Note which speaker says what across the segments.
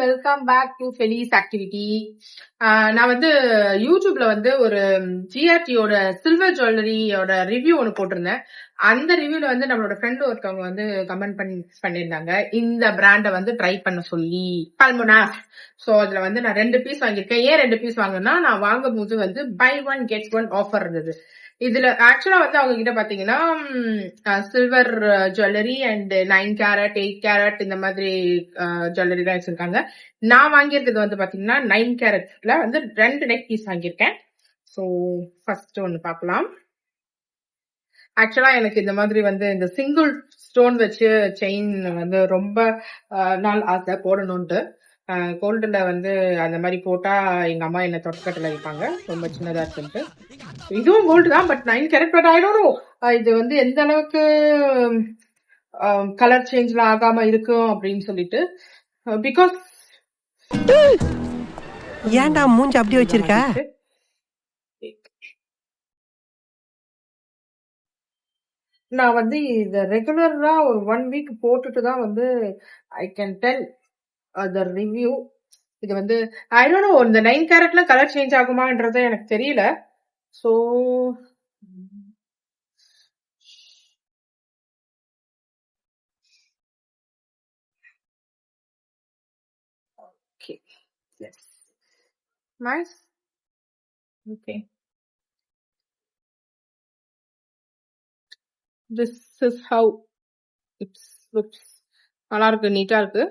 Speaker 1: Welcome back to Felis activity. நான் வந்து யூடியூப்ல வந்து ஒரு ஜிஆர்டியோட சில்வர் ஜுவல்லரியோட ரிவ்யூ ஒன்று போட்டிருந்தேன். அந்த ரிவ்யூல வந்து நம்மளோட ஃப்ரெண்ட் ஒருத்தவங்க வந்து கமெண்ட் பண்ணியிருந்தாங்க இந்த பிராண்டை வந்து ட்ரை பண்ண சொல்லி, பல்மோனாஸ். ஸோ அதுல வந்து நான் 2 பீஸ் வாங்கியிருக்கேன். ஏன் 2 பீஸ் வாங்கினா, நான் வாங்கும் போது வந்து பை 1 get 1 ஆஃபர் இருந்தது. இதுல ஆக்சுவலா வந்து அவங்க கிட்ட பாத்தீங்கன்னா silver jewellery and 9 carrot 8 carrot இந்த மாதிரி ஜுவல்லரி தான் வச்சிருக்காங்க. நான் வாங்கியிருக்கிறது வந்து பாத்தீங்கன்னா 9 கேரட்ல வந்து 2 நெக் பீஸ் வாங்கியிருக்கேன். ஸோ ஃபர்ஸ்ட் ஒன்னு பார்க்கலாம். ஆக்சுவலா எனக்கு இந்த மாதிரி வந்து இந்த சிங்கிள் ஸ்டோன் வச்சு செயின் வந்து ரொம்ப நாள் ஆசை போடணும்ட்டு. கோல்டுல வந்து அந்த மாதிரி போட்டா எங்க அம்மா என்ன தொட்டக்கட்டில வைப்பாங்க, ரொம்ப சின்னதா இருக்குன்ட்டு. இதுவும் கோல்டு தான், but 9 carrot. But I don't know இது வந்து எந்த அளவுக்கு கலர் சேஞ்ச்ல ஆகாம இருக்கும் அப்படின்னு சொல்லிட்டு. பிகாஸ்
Speaker 2: ஏன்டா மூஞ்சி அப்படி வச்சிருக்க?
Speaker 1: நான் வந்து இத ரெகுலரா ஒரு 1 வீக் போட்டுட்டு தான் வந்து I can tell the review. இது வந்து ஐ டோன்ட் நோ இந்த 9 கேரட்ல கலர் சேஞ்ச் ஆகுமான்றது எனக்கு தெரியல. So okay, yes, nice, okay. This is how it looks. நல்லா இருக்கு, நீட்டா இருக்கு.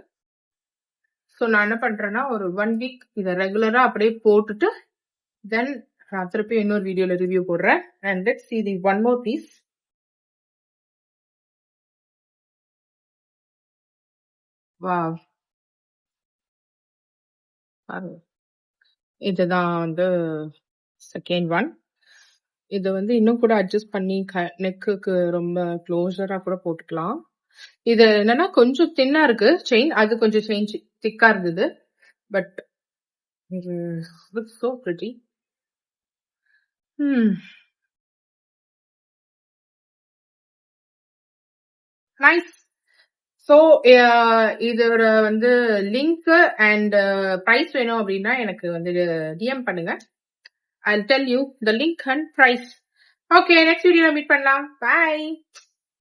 Speaker 1: ஸோ நான் என்ன பண்றேன்னா ஒரு 1 வீக் இதை ரெகுலரா அப்படியே போட்டுட்டு தென் நான் திருப்பி இன்னொரு வீடியோல ரிவ்யூ போடுறேன். And let's see the one more piece. Wow, இதுதான் வந்து செகண்ட் ஒன். இது வந்து இன்னும் கூட அட்ஜஸ்ட் பண்ணி நெக்குக்கு ரொம்ப க்ளோஸரா கூட போட்டுக்கலாம். இது என்னன்னா கொஞ்சம் தின்னா இருக்கு செயின், அது கொஞ்சம் செயின் திக்கா இருந்தது. பட் இது looks so pretty. Nice. So இதோட வந்து லிங்க் அண்ட் பிரைஸ் வேணும் அப்படின்னா எனக்கு வந்து டிஎம் பண்ணுங்க. I'll tell you the link and price. Okay, next video meet பண்ணலாம். Bye.